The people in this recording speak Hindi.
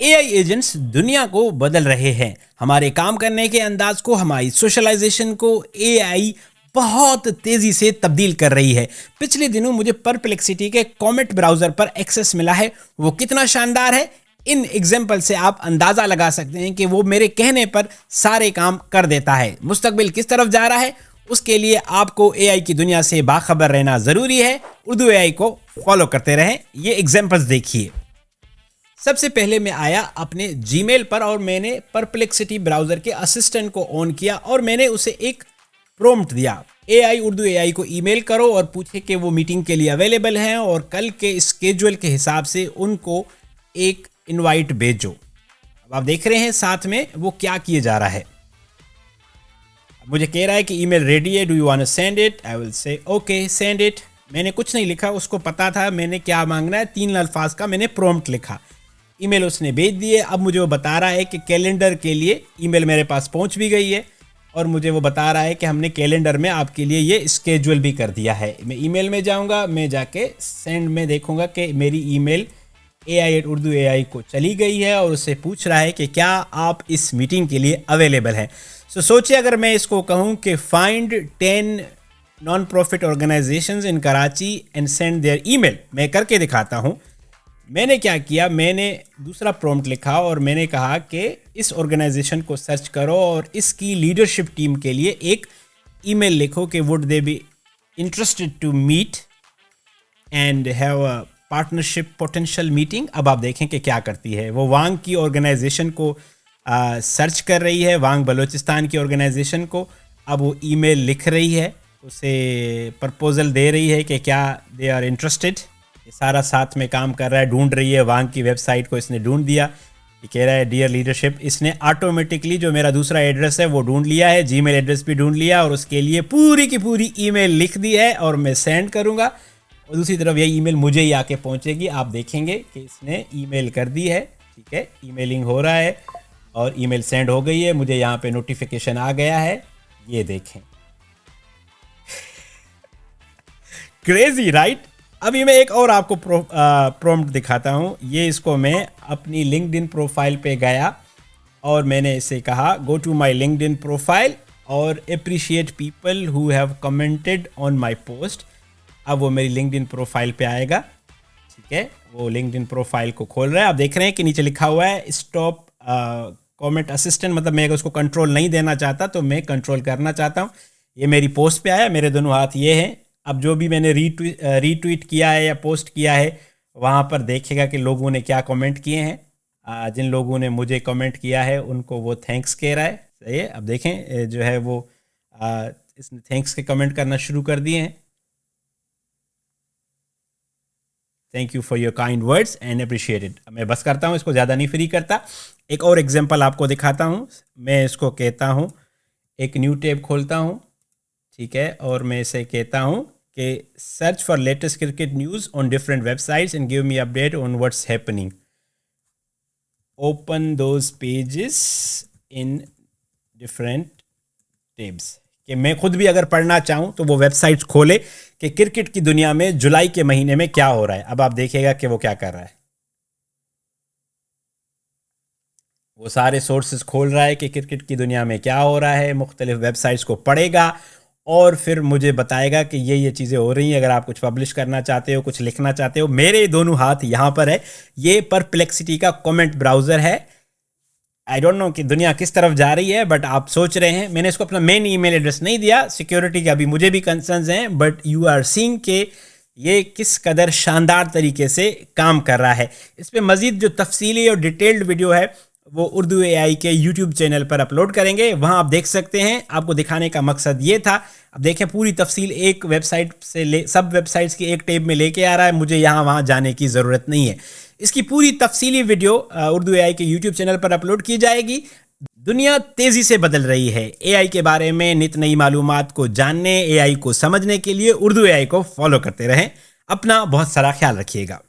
एआई एजेंट्स दुनिया को बदल रहे हैं। हमारे काम करने के अंदाज को, हमारी सोशलाइजेशन को एआई बहुत तेजी से तब्दील कर रही है। पिछले दिनों मुझे परप्लेक्सिटी के कॉमेट ब्राउजर पर एक्सेस मिला है। वो कितना शानदार है, इन एग्जाम्पल से आप अंदाजा लगा सकते हैं कि वो मेरे कहने पर सारे काम कर देता है। मुस्तकबिल किस तरफ जा रहा है, उसके लिए आपको एआई की दुनिया से बाखबर रहना जरूरी है। उर्दू एआई को फॉलो करते रहें। ये एग्जाम्पल्स देखिए। सबसे पहले मैं आया अपने जीमेल पर और मैंने परप्लेक्सिटी ब्राउज़र के असिस्टेंट को ऑन किया और मैंने उसे एक प्रॉम्प्ट दिया। एआई उर्दू एआई को ईमेल करो और पूछे कि वो मीटिंग के लिए अवेलेबल हैं और कल के स्केड्यूल के हिसाब से उनको एक इनवाइट भेजो। अब आप देख रहे हैं साथ में वो क्या किए जा रहा है। मुझे कह रहा है कि ईमेल रेडी है, do you want to send it? I will say okay, send it. मैंने कुछ नहीं लिखा, उसको पता था मैंने क्या मांगना है। 3 अल्फाज का मैंने प्रॉम्प्ट लिखा, ईमेल उसने भेज दिए। अब मुझे वो बता रहा है कि कैलेंडर के लिए ईमेल मेरे पास पहुंच भी गई है और मुझे वो बता रहा है कि हमने कैलेंडर में आपके लिए ये स्केड्यूल भी कर दिया है। मैं ईमेल में जाऊंगा, मैं जाके सेंड में देखूंगा कि मेरी ईमेल AI@urduai को चली गई है और उससे पूछ रहा है कि क्या आप इस मीटिंग के लिए अवेलेबल हैं। सोचिए अगर मैं इसको कहूँ कि find 10 non profit organisations in Karachi and send their email. मैं करके दिखाता हूँ। मैंने क्या किया, मैंने दूसरा प्रॉम्प्ट लिखा और मैंने कहा कि इस ऑर्गेनाइजेशन को सर्च करो और इसकी लीडरशिप टीम के लिए एक ईमेल लिखो कि would they be interested to meet and have a partnership potential meeting. अब आप देखें कि क्या करती है। वो वांग की ऑर्गेनाइजेशन को सर्च कर रही है, वांग बलूचिस्तान की ऑर्गेनाइजेशन को। अब वो ईमेल लिख रही है, उसे प्रपोजल दे रही है कि क्या दे आर इंटरेस्टेड। ये सारा साथ में काम कर रहा है, ढूंढ रही है। वांग की वेबसाइट को इसने ढूंढ दिया। ये कह रहा है डियर लीडरशिप। इसने ऑटोमेटिकली जो मेरा दूसरा एड्रेस है वो ढूंढ लिया है, जीमेल एड्रेस भी ढूंढ लिया और उसके लिए पूरी की पूरी ईमेल लिख दी है और मैं सेंड करूँगा और दूसरी तरफ यही ईमेल मुझे ही आके पहुँचेगी। आप देखेंगे कि इसने ईमेल कर दी है। ठीक है, ईमेलिंग हो रहा है और ईमेल सेंड हो गई है। मुझे यहाँ पे नोटिफिकेशन आ गया है, ये देखें। Crazy right. अभी मैं एक और आपको प्रॉम्प्ट दिखाता हूँ। ये इसको मैं अपनी लिंक्डइन प्रोफाइल पे गया और मैंने इसे कहा go to my LinkedIn profile और appreciate people who have commented on my post. अब वो मेरी लिंक्डइन प्रोफाइल पे आएगा। ठीक है, वो लिंक्डइन प्रोफाइल को खोल रहा है। आप देख रहे हैं कि नीचे लिखा हुआ है स्टॉप कमेंट असिस्टेंट। मतलब मैं अगर उसको कंट्रोल नहीं देना चाहता तो मैं कंट्रोल करना चाहता हूँ। ये मेरी पोस्ट पे आया, मेरे दोनों हाथ ये हैं। अब जो भी मैंने रीट्वीट किया है या पोस्ट किया है वहाँ पर देखेगा कि लोगों ने क्या कमेंट किए हैं। जिन लोगों ने मुझे कमेंट किया है उनको वो थैंक्स कह रहा है। सही है। अब देखें जो है वो इसने थैंक्स के कमेंट करना शुरू कर दिए हैं। Thank you for your kind words and appreciated. मैं बस करता हूँ, इसको ज़्यादा नहीं फ्री करता। एक और एग्जांपल आपको दिखाता हूँ। मैं इसको कहता हूँ, एक न्यू टैब खोलता हूँ। ठीक है, और मैं इसे कहता हूँ कि search for latest cricket news on different websites and give me update on what's happening. Open those pages in different tabs. कि मैं खुद भी अगर पढ़ना चाहूँ तो वो वेबसाइट्स खोले कि क्रिकेट की दुनिया में जुलाई के महीने में क्या हो रहा है। अब आप देखिएगा कि वो क्या कर रहा है। वो सारे सोर्सेज खोल रहा है कि क्रिकेट की दुनिया में क्या हो रहा है, मुख्तलिफ वेबसाइट्स को पढ़ेगा और फिर मुझे बताएगा कि ये चीज़ें हो रही हैं। अगर आप कुछ पब्लिश करना चाहते हो, कुछ लिखना चाहते हो, मेरे दोनों हाथ यहाँ पर है। ये परप्लेक्सिटी का कमेंट ब्राउज़र है। आई डोंट नो कि दुनिया किस तरफ जा रही है, बट आप सोच रहे हैं। मैंने इसको अपना मेन ईमेल एड्रेस नहीं दिया, सिक्योरिटी के अभी मुझे भी कंसर्न्स हैं, बट यू आर सीइंग के ये किस कदर शानदार तरीके से काम कर रहा है। इस पर मज़ीद जो तफसीली और डिटेल्ड वीडियो है वो उर्दू एआई के यूट्यूब चैनल पर अपलोड करेंगे, वहाँ आप देख सकते हैं। आपको दिखाने का मकसद ये था। अब देखें पूरी तफसील एक वेबसाइट से सब वेबसाइट्स की एक टैब में लेके आ रहा है। मुझे यहाँ वहाँ जाने की ज़रूरत नहीं है। इसकी पूरी तफसीली वीडियो उर्दू एआई के यूट्यूब चैनल पर अपलोड की जाएगी। दुनिया तेज़ी से बदल रही है। एआई के बारे में नित नई मालूमात को जानने, एआई को समझने के लिए उर्दू एआई को फॉलो करते रहें। अपना बहुत सारा ख्याल रखिएगा।